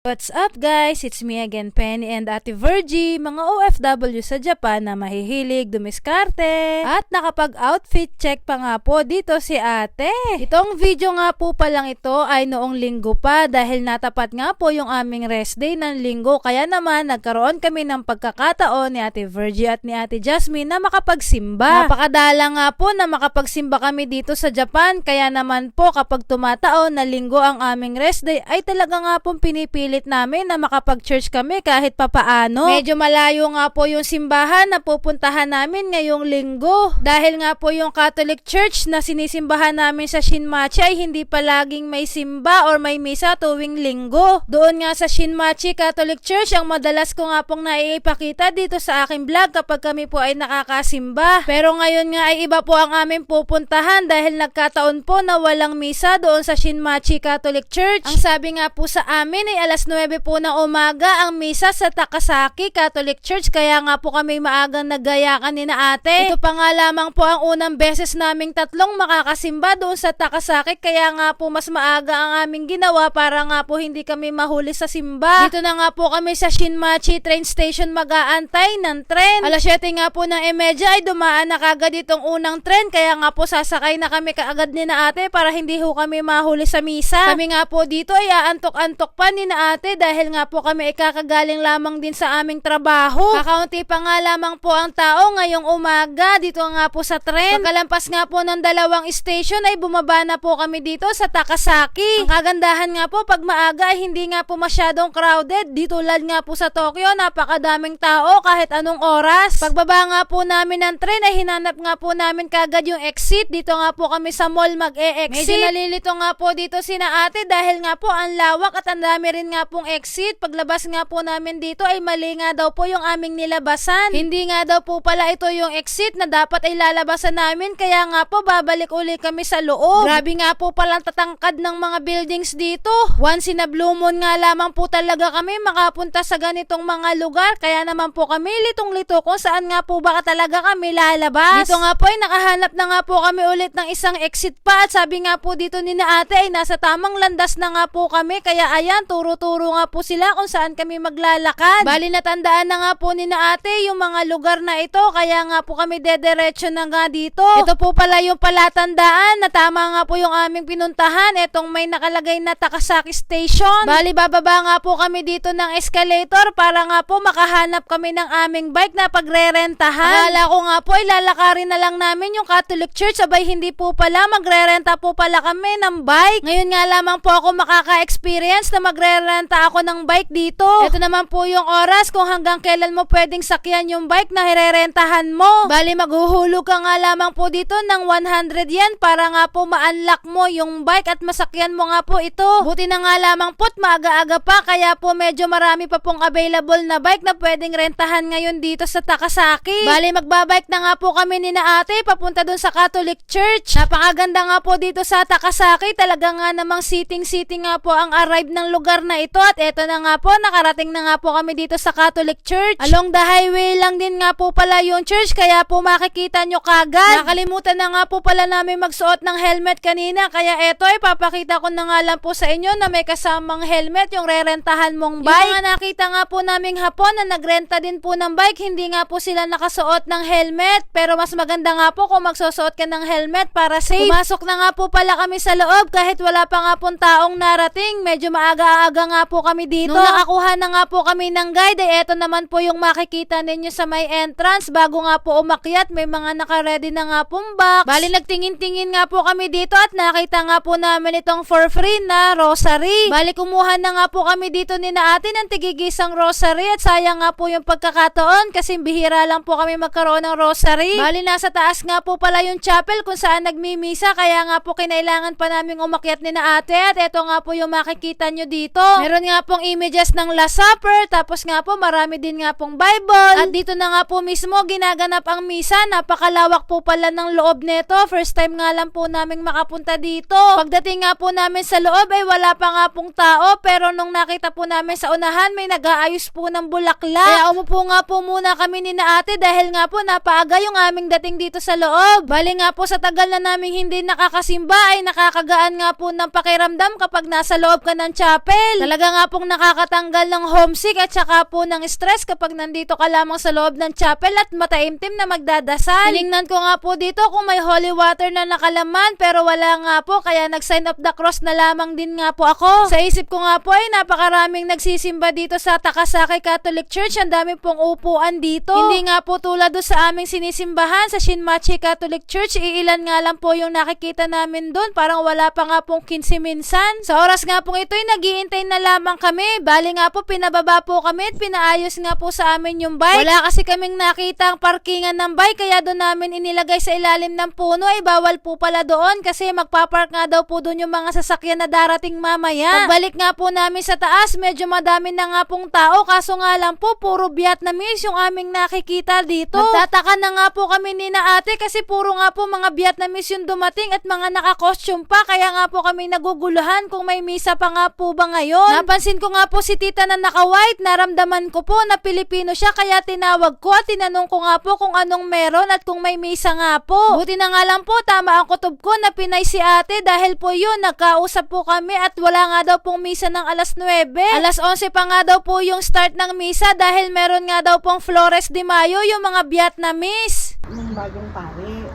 What's up guys? It's me again, Penny and Ate Virgie, mga OFW sa Japan na mahihilig dumiskarte. At nakapag-outfit check pa nga po dito si ate. Itong video nga po palang ito ay noong linggo pa dahil natapat nga po yung aming rest day ng linggo. Kaya naman nagkaroon kami ng pagkakataon ni Ate Virgie at ni Ate Jasmine na makapagsimba. Napakadala nga po na makapagsimba kami dito sa Japan. Kaya naman po kapag tumataon na linggo ang aming rest day ay talaga nga pong pinipili namin na makapag-church kami kahit papaano. Medyo malayo nga po yung simbahan na pupuntahan namin ngayong linggo. Dahil nga po yung Catholic Church na sinisimbahan namin sa Shinmachi ay hindi palaging may simba or may misa tuwing linggo. Doon nga sa Shinmachi Catholic Church ang madalas ko nga pong naiipakita dito sa aking vlog kapag kami po ay nakakasimba. Pero ngayon nga ay iba po ang aming pupuntahan dahil nagkataon po na walang misa doon sa Shinmachi Catholic Church. Ang sabi nga po sa amin ay alas 9 po ng umaga ang misa sa Takasaki Catholic Church, kaya nga po kami maagang naggayakan ni na ate. Ito pa nga lamang po ang unang beses naming tatlong makakasimba doon sa Takasaki, kaya nga po mas maaga ang aming ginawa para nga po hindi kami mahuli sa simba. Dito na nga po kami sa Shinmachi train station mag-aantay ng tren. Alas 7 nga po ng imedya ay dumaan na kagad itong unang tren, kaya nga po sasakay na kami kaagad ni na ate para hindi ho kami mahuli sa misa. Kami nga po dito ay aantok-antok pa ni na ate dahil nga po kami ikakagaling lamang din sa aming trabaho. Kakaunti pa nga lamang po ang tao ngayong umaga dito nga po sa tren. Pagkalampas nga po ng dalawang station ay bumaba na po kami dito sa Takasaki. Ang kagandahan nga po pag maaga ay hindi nga po masyadong crowded. Di tulad nga po sa Tokyo, napakadaming tao kahit anong oras. Pagbaba nga po namin ng tren ay hinanap nga po namin kagad yung exit. Dito nga po kami sa mall mag-e-exit. Medyo nalilito nga po dito sina ate dahil nga po ang lawak at ang dami rin nga pong exit. Paglabas nga po namin dito ay mali nga daw po yung aming nilabasan. Hindi nga daw po pala ito yung exit na dapat ay lalabasan namin, kaya nga po babalik uli kami sa loob. Grabe nga po palang tatangkad ng mga buildings dito. Once in a blue moon nga lamang po talaga kami makapunta sa ganitong mga lugar, kaya naman po kami litong-lito kung saan nga po baka talaga kami lalabas. Dito nga po ay nakahanap na nga po kami ulit ng isang exit pa at sabi nga po dito ni na ate ay nasa tamang landas na nga po kami, kaya ayan turo-turo nga po sila kung saan kami maglalakad. Bali natandaan na nga po ni na ate yung mga lugar na ito, kaya nga po kami dederecho na nga dito. Ito po pala yung palatandaan na tama nga po yung aming pinuntahan. Etong may nakalagay na Takasaki Station. Bali bababa nga po kami dito ng escalator para nga po makahanap kami ng aming bike na pagrerentahan. Akala ko nga po ay lalakarin na lang namin yung Catholic Church, abay hindi po pala, magrerenta po pala kami ng bike. Ngayon nga lamang po ako makaka-experience na magrerenta ako ng bike dito. Ito naman po yung oras kung hanggang kailan mo pwedeng sakyan yung bike na hirerentahan mo. Bali maghuhulog ka nga lamang po dito ng 100 yen para nga po ma-unlock mo yung bike at masakyan mo nga po ito. Buti na nga lamang po't maaga-aga pa, kaya po medyo marami pa pong available na bike na pwedeng rentahan ngayon dito sa Takasaki. Bali magbabike na nga po kami ni na ate papunta dun sa Catholic Church. Napakaganda nga po dito sa Takasaki. Talaga nga namang sitting-sitting nga po ang arrive ng lugar na ito at eto na nga po, nakarating na nga po kami dito sa Catholic Church. Along the highway lang din nga po pala yung church, kaya po makikita nyo kagad. Nakalimutan na nga po pala namin magsuot ng helmet kanina, kaya eto ay papakita ko na nga lang po sa inyo na may kasamang helmet yung rerentahan mong bike. Yung mga nakita nga po naming Hapon na nagrenta din po ng bike, hindi nga po sila nakasuot ng helmet, pero mas maganda nga po kung magsusuot ka ng helmet para safe. Pumasok na nga po pala kami sa loob kahit wala pa nga pong taong narating. Medyo maaga-aga nga po kami dito. Nung nakakuha na nga po kami ng guide, eto naman po yung makikita ninyo sa may entrance. Bago nga po umakyat, may mga naka-ready na nga pong box. Bali nagtingin-tingin nga po kami dito at nakita nga po namin itong for free na rosary. Bali kumuha na nga po kami dito ni na ate ng tigigisang rosary at sayang nga po yung pagkakataon kasi bihira lang po kami magkaroon ng rosary. Bali nasa taas nga po pala yung chapel kung saan nagmimisa, kaya nga po kinailangan pa namin umakyat ni na ate at eto nga po yung makikita nyo dito. Meron nga pong images ng Last Supper, tapos nga po marami din nga pong Bible. At dito na nga po mismo ginaganap ang misa. Napakalawak po pala ng loob nito. First time nga lang po naming makapunta dito. Pagdating nga po namin sa loob ay wala pa nga pong tao, pero nung nakita po namin sa unahan may nag-aayos po ng bulaklak. Kaya umupo nga po muna kami ni na ate dahil nga po napaaga yung aming dating dito sa loob. Bali nga po sa tagal na naming hindi nakakasimba ay nakakagaan nga po ng pakiramdam kapag nasa loob ka ng chapel. Talaga nga pong nakakatanggal ng homesick at saka po ng stress kapag nandito ka lamang sa loob ng chapel at mataimtim na magdadasal. Tinignan ko nga po dito kung may holy water na nakalaman pero wala nga po, kaya nag-sign of the cross na lamang din nga po ako. Sa isip ko nga po ay napakaraming nagsisimba dito sa Takasaki Catholic Church. Ang dami pong upuan dito. Hindi nga po tulad doon sa aming sinisimbahan sa Shinmachi Catholic Church. Iilan nga lang po yung nakikita namin doon. Parang wala pa nga pong 15 minsan. Sa oras nga pong ito ay naghihintay na lamang kami. Bali nga po pinababa po kami at pinaayos nga po sa amin yung bike. Wala kasi kaming nakita ang parkingan ng bike kaya doon namin inilagay sa ilalim ng puno. Ay bawal po pala doon kasi magpapark nga daw po doon yung mga sasakyan na darating mamaya. Pagbalik nga po namin sa taas, medyo madami na nga pong tao kaso nga lang po puro Vietnamese yung aming nakikita dito. Nagtataka na nga po kami ni na ate kasi puro nga po mga Vietnamese yung dumating at mga naka-costume pa kaya nga po kami naguguluhan kung may misa pa nga po ba ngayon. Napansin ko nga po si tita na naka-white, naramdaman ko po na Pilipino siya kaya tinawag ko at tinanong ko nga po kung anong meron at kung may misa nga po. Buti na nga lang po tama ang kutob ko na Pinay si ate dahil po yun nagkausap po kami at wala nga daw pong misa ng alas 9. Alas 11 pa nga daw po yung start ng misa dahil meron nga daw pong Flores de Mayo yung mga Vietnamese. Ng bagong pare.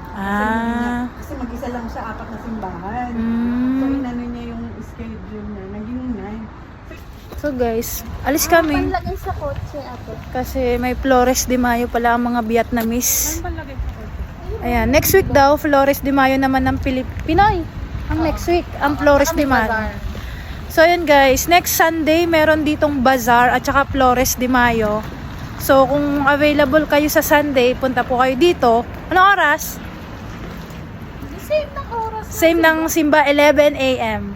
Kasi mag-isa lang siya, 4 na simbahan. So inano niya yung schedule niya, naging 9. So guys, alis kami. Panlagay sa kotse, ate. Kasi may Flores de Mayo pala ang mga Vietnamese. Palagay sa kotse. Ayan, next week daw, Flores de Mayo naman ng Pinoy. Ang next week, ang Flores de Mayo. So yun guys, next Sunday meron ditong bazaar at saka Flores de Mayo. So kung available kayo sa Sunday, punta po kayo dito. Anong oras? Same ng oras. Same ng simba, 11 a.m.